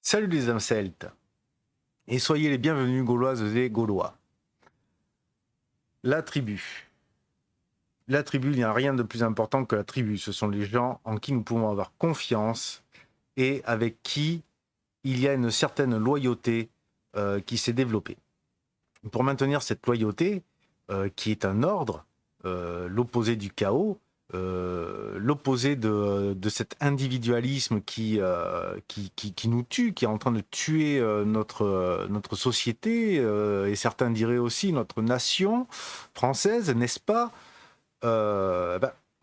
Salut les âmes celtes, et soyez les bienvenus Gauloises et Gaulois. La tribu. La tribu, il n'y a rien de plus important que la tribu. Ce sont les gens en qui nous pouvons avoir confiance et avec qui il y a une certaine loyauté qui s'est développée. Pour maintenir cette loyauté, qui est un ordre, l'opposé du chaos, l'opposé de cet individualisme qui nous tue, qui est en train de tuer notre société, et certains diraient aussi notre nation française, n'est-ce pas?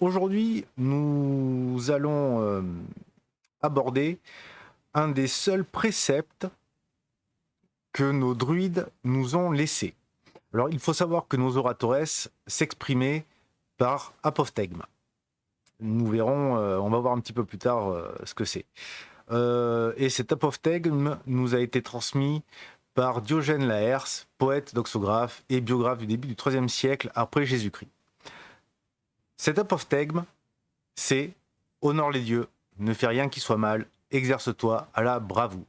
Aujourd'hui, nous allons aborder un des seuls préceptes que nos druides nous ont laissés. Alors, il faut savoir que nos oratores s'exprimaient par apophthegme. Nous verrons, on va voir un petit peu plus tard ce que c'est. Et cet apophthegme nous a été transmis par Diogène Laërce, poète, doxographe et biographe du début du IIIe siècle après Jésus-Christ. Cet apophthegme, c'est « Honore les dieux, ne fais rien qui soit mal, exerce-toi à la bravoure ».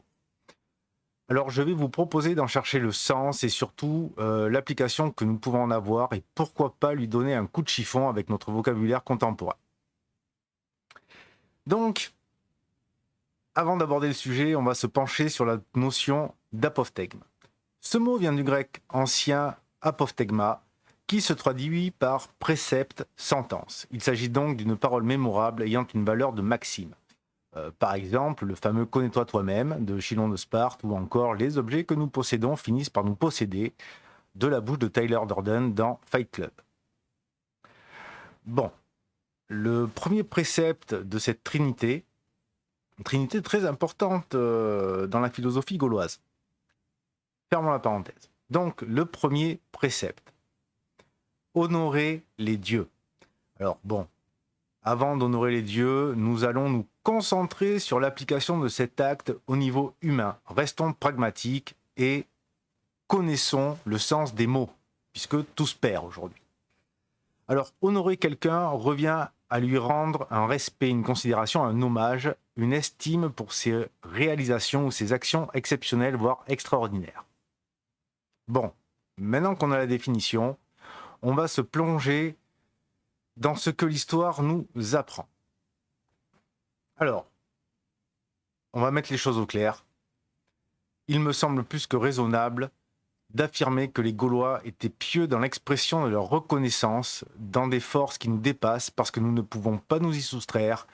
Alors je vais vous proposer d'en chercher le sens et surtout l'application que nous pouvons en avoir et pourquoi pas lui donner un coup de chiffon avec notre vocabulaire contemporain. Donc, avant d'aborder le sujet, on va se pencher sur la notion d'apophthegme. Ce mot vient du grec ancien apophthegma, qui se traduit par précepte, sentence. Il s'agit donc d'une parole mémorable ayant une valeur de maxime. Par exemple, le fameux « Connais-toi toi-même » de Chilon de Sparte, ou encore « Les objets que nous possédons finissent par nous posséder » de la bouche de Tyler Durden dans Fight Club. Bon, le premier précepte de cette trinité, une trinité très importante dans la philosophie gauloise. Fermons la parenthèse. Donc, le premier précepte, honorer les dieux. Alors bon, avant d'honorer les dieux, nous allons nous concentrer sur l'application de cet acte au niveau humain. Restons pragmatiques et connaissons le sens des mots, puisque tout se perd aujourd'hui. Alors, honorer quelqu'un revient à lui rendre un respect, une considération, un hommage, une estime pour ses réalisations ou ses actions exceptionnelles, voire extraordinaires. Bon, maintenant qu'on a la définition, on va se plonger dans ce que l'histoire nous apprend. Alors, on va mettre les choses au clair. Il me semble plus que raisonnable d'affirmer que les Gaulois étaient pieux dans l'expression de leur reconnaissance dans des forces qui nous dépassent parce que nous ne pouvons pas nous y soustraire,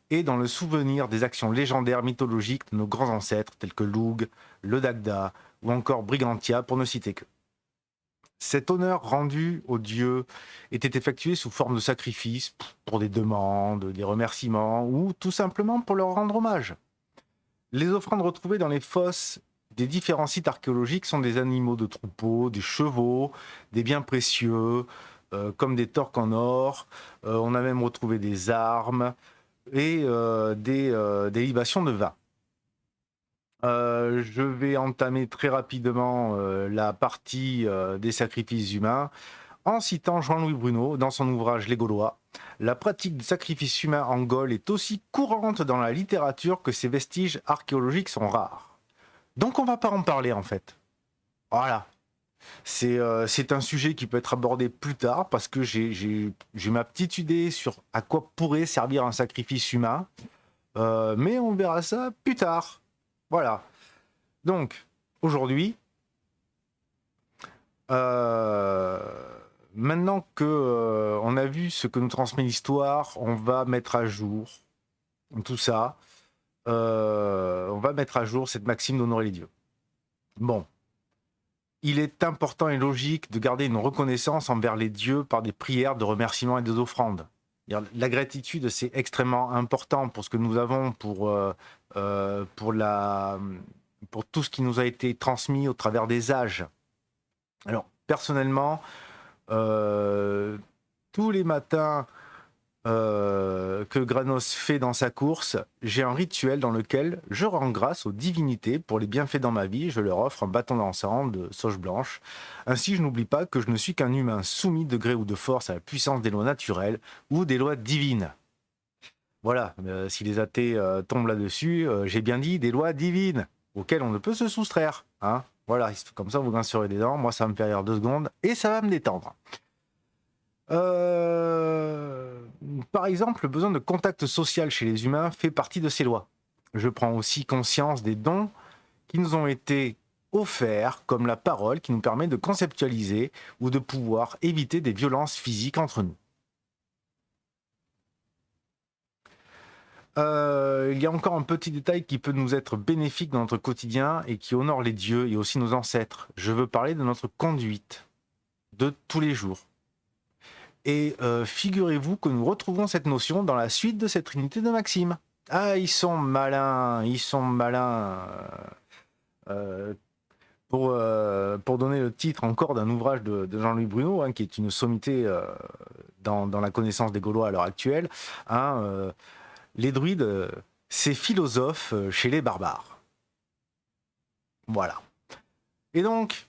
et dans le souvenir des actions légendaires mythologiques de nos grands ancêtres tels que Lugh, le Dagda ou encore Brigantia pour ne citer que. Cet honneur rendu aux dieux était effectué sous forme de sacrifices pour des demandes, des remerciements ou tout simplement pour leur rendre hommage. Les offrandes retrouvées dans les fosses des différents sites archéologiques sont des animaux de troupeau, des chevaux, des biens précieux, comme des torques en or. On a même retrouvé des armes et des libations de vin. Je vais entamer très rapidement la partie des sacrifices humains en citant Jean-Louis Bruno dans son ouvrage Les Gaulois. La pratique du sacrifice humain en Gaule est aussi courante dans la littérature que ses vestiges archéologiques sont rares. Donc on va pas en parler en fait. Voilà. C'est un sujet qui peut être abordé plus tard parce que j'ai ma petite idée sur à quoi pourrait servir un sacrifice humain. Mais on verra ça plus tard. Voilà. Donc, aujourd'hui, maintenant que on a vu ce que nous transmet l'histoire, on va mettre à jour tout ça. On va mettre à jour cette maxime d'honorer les dieux. Bon. Il est important et logique de garder une reconnaissance envers les dieux par des prières de remerciements et des offrandes. La gratitude, c'est extrêmement important pour ce que nous avons, pour tout ce qui nous a été transmis au travers des âges. Alors, personnellement, tous les matins que Granos fait dans sa course, j'ai un rituel dans lequel je rends grâce aux divinités pour les bienfaits dans ma vie. Je leur offre un bâton d'encens de sauge blanche. Ainsi, je n'oublie pas que je ne suis qu'un humain soumis de gré ou de force à la puissance des lois naturelles ou des lois divines. Voilà, si les athées tombent là-dessus, j'ai bien dit des lois divines. auquel on ne peut se soustraire. Hein. Voilà, comme ça vous grincerez des dents, moi ça va me faire rire 2 secondes, et ça va me détendre. Par exemple, le besoin de contact social chez les humains fait partie de ces lois. Je prends aussi conscience des dons qui nous ont été offerts, comme la parole qui nous permet de conceptualiser ou de pouvoir éviter des violences physiques entre nous. Il y a encore un petit détail qui peut nous être bénéfique dans notre quotidien et qui honore les dieux et aussi nos ancêtres. Je veux parler de notre conduite de tous les jours. Et figurez-vous que nous retrouvons cette notion dans la suite de cette trinité de Maxime. Ah, ils sont malins, ils sont malins. Pour donner le titre encore d'un ouvrage de Jean-Louis Bruno, hein, qui est une sommité dans la connaissance des Gaulois à l'heure actuelle, hein, les druides, c'est philosophe chez les barbares. Voilà. Et donc,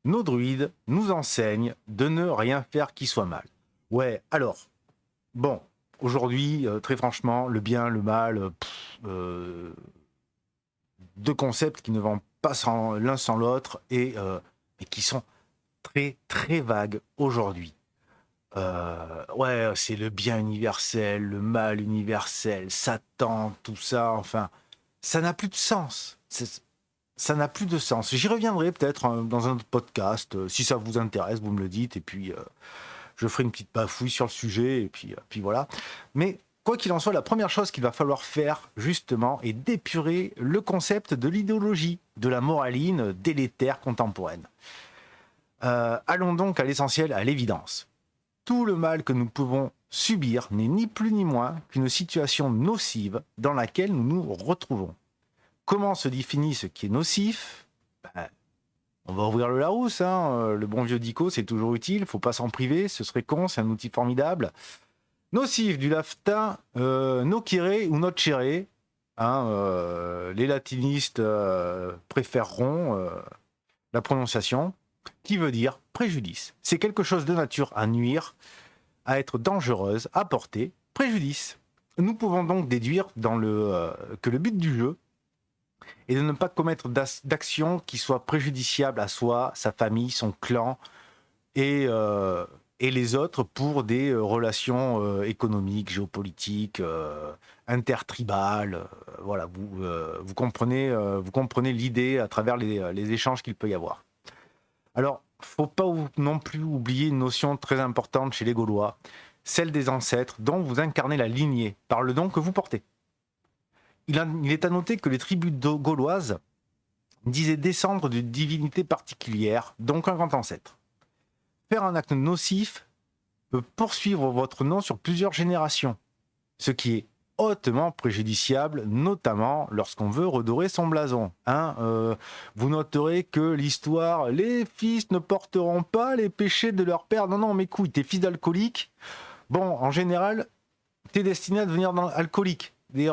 nos druides nous enseignent de ne rien faire qui soit mal. Ouais, alors, bon, aujourd'hui, très franchement, le bien, le mal, deux concepts qui ne vont pas l'un sans l'autre et qui sont très, très vagues aujourd'hui. Ouais, c'est le bien universel, le mal universel, Satan, tout ça, enfin, ça n'a plus de sens. Ça n'a plus de sens. J'y reviendrai peut-être dans un autre podcast. Si ça vous intéresse, vous me le dites, et puis je ferai une petite bafouille sur le sujet, et puis voilà. Mais quoi qu'il en soit, la première chose qu'il va falloir faire, justement, est d'épurer le concept de l'idéologie, de la moraline délétère contemporaine. Allons donc à l'essentiel, à l'évidence. Tout le mal que nous pouvons subir n'est ni plus ni moins qu'une situation nocive dans laquelle nous nous retrouvons. Comment se définit ce qui est nocif ? On va ouvrir le Larousse, hein. Le bon vieux Dico, c'est toujours utile, faut pas s'en priver, ce serait con, c'est un outil formidable. Nocif, du latin nocere ou nocere, hein, les latinistes préféreront la prononciation, qui veut dire préjudice. C'est quelque chose de nature à nuire, à être dangereuse, à porter préjudice. Nous pouvons donc déduire que le but du jeu est de ne pas commettre d'actions qui soient préjudiciables à soi, sa famille, son clan et les autres pour des relations économiques, géopolitiques, intertribales. Voilà, vous comprenez l'idée à travers les échanges qu'il peut y avoir. Alors, faut pas non plus oublier une notion très importante chez les Gaulois, celle des ancêtres dont vous incarnez la lignée par le don que vous portez. Il est à noter que les tribus gauloises disaient descendre d'une divinité particulière, donc un grand ancêtre. Faire un acte nocif peut poursuivre votre nom sur plusieurs générations, ce qui est hautement préjudiciable, notamment lorsqu'on veut redorer son blason. Vous noterez que l'histoire, les fils ne porteront pas les péchés de leur père. Non, mes couilles, t'es fils d'alcoolique. Bon, en général, t'es destiné à devenir alcoolique. Les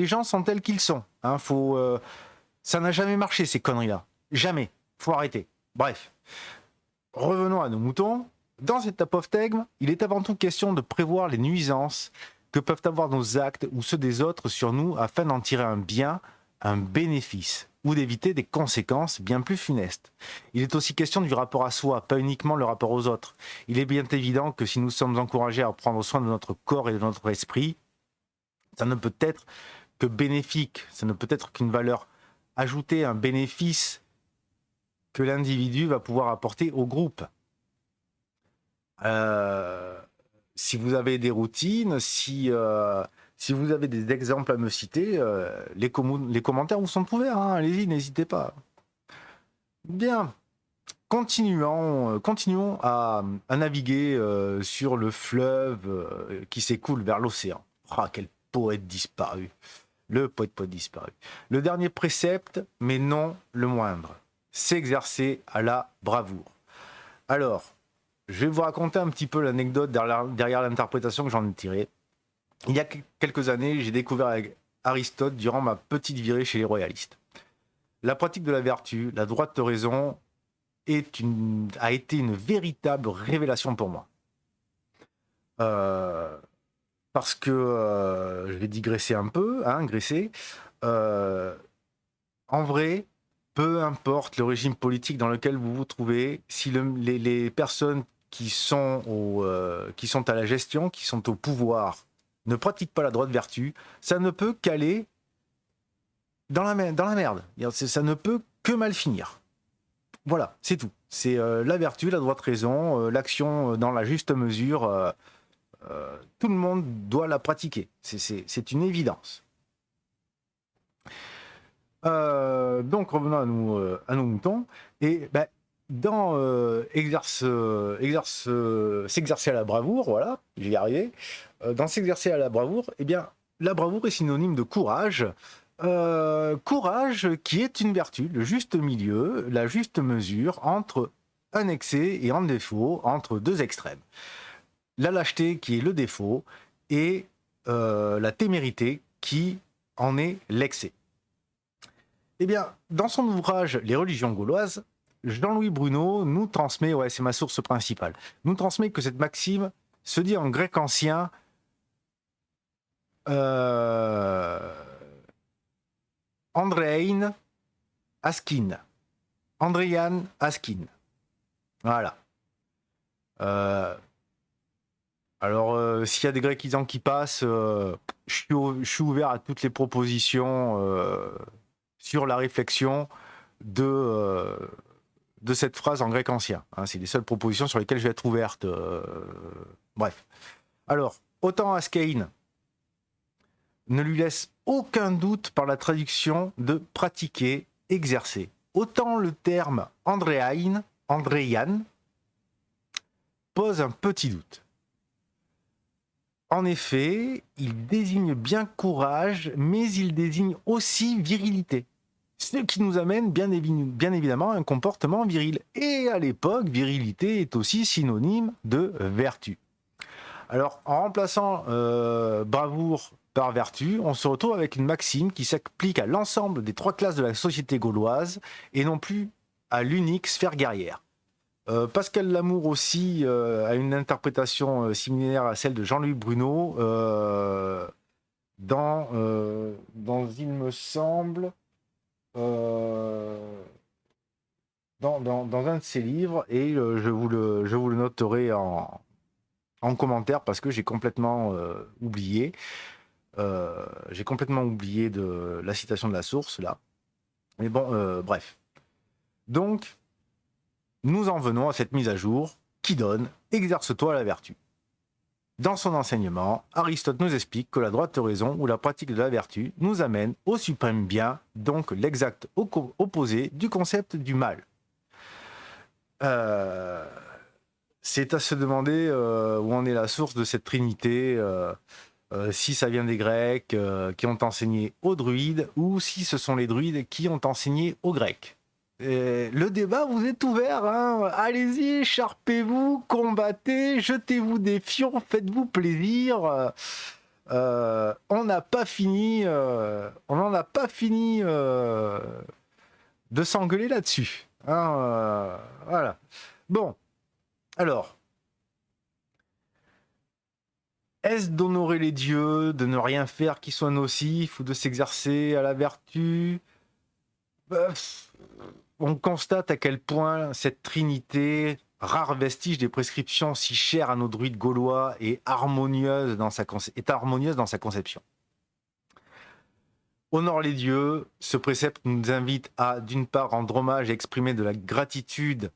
gens sont tels qu'ils sont. Ça n'a jamais marché, ces conneries-là. Jamais. Faut arrêter. Bref. Revenons à nos moutons. Dans cet apophthegme, il est avant tout question de prévoir les nuisances que peuvent avoir nos actes ou ceux des autres sur nous afin d'en tirer un bien, un bénéfice, ou d'éviter des conséquences bien plus funestes. Il est aussi question du rapport à soi, pas uniquement le rapport aux autres. Il est bien évident que si nous sommes encouragés à prendre soin de notre corps et de notre esprit, ça ne peut être que bénéfique, ça ne peut être qu'une valeur ajoutée, un bénéfice que l'individu va pouvoir apporter au groupe. Si vous avez des routines, si vous avez des exemples à me citer, les commentaires vous sont ouverts, hein, allez-y, n'hésitez pas. Bien, continuons à naviguer sur le fleuve qui s'écoule vers l'océan. Ah, quel poète disparu, le poète disparu. Le dernier précepte, mais non le moindre, s'exercer à la bravoure. Alors, je vais vous raconter un petit peu l'anecdote derrière l'interprétation que j'en ai tirée. Il y a quelques années, j'ai découvert avec Aristote durant ma petite virée chez les royalistes. La pratique de la vertu, la droite raison, a été une véritable révélation pour moi. Parce que, je vais digresser un peu, graisser. en vrai, peu importe le régime politique dans lequel vous vous trouvez, si les personnes qui sont à la gestion, qui sont au pouvoir, ne pratiquent pas la droite vertu, ça ne peut qu'aller dans la merde. Ça ne peut que mal finir. Voilà, c'est tout. C'est la vertu, la droite raison, l'action dans la juste mesure. Tout le monde doit la pratiquer. C'est une évidence. Donc revenons à nos moutons. Et ben, dans s'exercer à la bravoure, voilà, j'y vais arriver. Dans s'exercer à la bravoure, eh bien, la bravoure est synonyme de courage. Courage qui est une vertu, le juste milieu, la juste mesure entre un excès et un défaut, entre deux extrêmes. La lâcheté qui est le défaut et la témérité qui en est l'excès. Eh bien, dans son ouvrage Les religions gauloises, Jean-Louis Bruno nous transmet, ouais, c'est ma source principale, nous transmet que cette maxime se dit en grec ancien Andréin Askin. Andréan Askin. Voilà. Alors, s'il y a des Grecs qui passent, je suis ouvert à toutes les propositions sur la réflexion de cette phrase en grec ancien. Hein, c'est les seules propositions sur lesquelles je vais être ouverte. Bref. Alors, autant Askein ne lui laisse aucun doute par la traduction de pratiquer, exercer. Autant le terme Andréan pose un petit doute. En effet, il désigne bien courage, mais il désigne aussi virilité. Ce qui nous amène bien évidemment à un comportement viril. Et à l'époque, virilité est aussi synonyme de vertu. Alors, en remplaçant bravoure par vertu, on se retrouve avec une maxime qui s'applique à l'ensemble des trois classes de la société gauloise et non plus à l'unique sphère guerrière. Pascal Lamour aussi a une interprétation similaire à celle de Jean-Louis Bruno dans, il me semble, dans un de ses livres, et je vous le noterai en commentaire parce que j'ai complètement oublié. J'ai complètement oublié de la citation de la source là. Mais bon, bref. Donc, nous en venons à cette mise à jour qui donne « Exerce-toi la vertu ». Dans son enseignement, Aristote nous explique que la droite raison ou la pratique de la vertu nous amène au suprême bien, donc l'exact opposé du concept du mal. C'est à se demander où en est la source de cette trinité, si ça vient des Grecs qui ont enseigné aux druides ou si ce sont les druides qui ont enseigné aux Grecs. Le débat vous est ouvert, hein. Allez-y, écharpez-vous, combattez, jetez-vous des fions, faites-vous plaisir. On n'a pas fini, on n'en a pas fini de s'engueuler là-dessus. Hein, voilà. Bon, alors, est-ce d'honorer les dieux, de ne rien faire qui soit nocif ou de s'exercer à la vertu? On constate à quel point cette trinité, rare vestige des prescriptions si chères à nos druides gaulois, est harmonieuse dans sa conception. Honore les dieux, ce précepte nous invite à, d'une part, rendre hommage et exprimer de la gratitude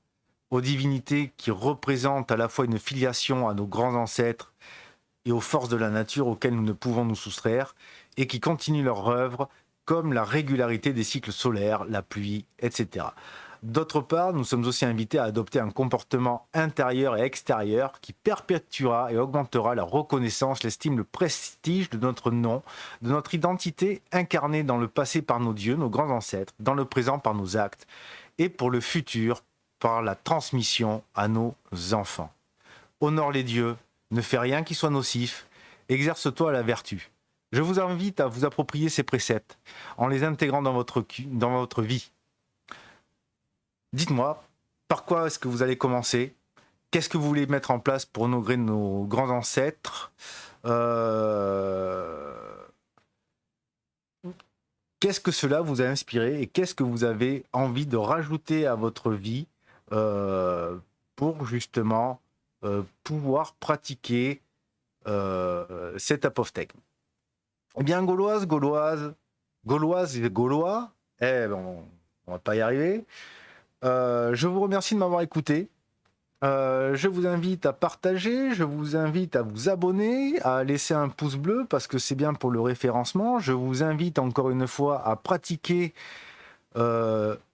aux divinités qui représentent à la fois une filiation à nos grands ancêtres et aux forces de la nature auxquelles nous ne pouvons nous soustraire, et qui continuent leur œuvre comme la régularité des cycles solaires, la pluie, etc. D'autre part, nous sommes aussi invités à adopter un comportement intérieur et extérieur qui perpétuera et augmentera la reconnaissance, l'estime, le prestige de notre nom, de notre identité incarnée dans le passé par nos dieux, nos grands ancêtres, dans le présent par nos actes, et pour le futur par la transmission à nos enfants. Honore les dieux, ne fais rien qui soit nocif, exerce-toi la vertu. Je vous invite à vous approprier ces préceptes en les intégrant dans votre vie. Dites-moi, par quoi est-ce que vous allez commencer? Qu'est-ce que vous voulez mettre en place pour honorer nos grands ancêtres? qu'est-ce que cela vous a inspiré et qu'est-ce que vous avez envie de rajouter à votre vie pour justement pouvoir pratiquer cet apophthegme. Eh bien, Gauloise et Gaulois, on va pas y arriver. Je vous remercie de m'avoir écouté. Je vous invite à partager, je vous invite à vous abonner, à laisser un pouce bleu parce que c'est bien pour le référencement. Je vous invite encore une fois à pratiquer,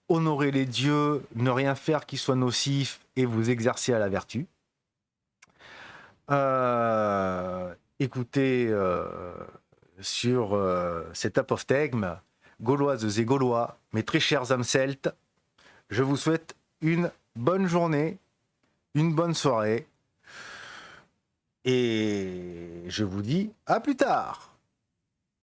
honorer les dieux, ne rien faire qui soit nocif et vous exercer à la vertu. Écoutez sur cet apophthegme, Gauloises et Gaulois, mes très chers âmes celtes, je vous souhaite une bonne journée, une bonne soirée, et je vous dis à plus tard.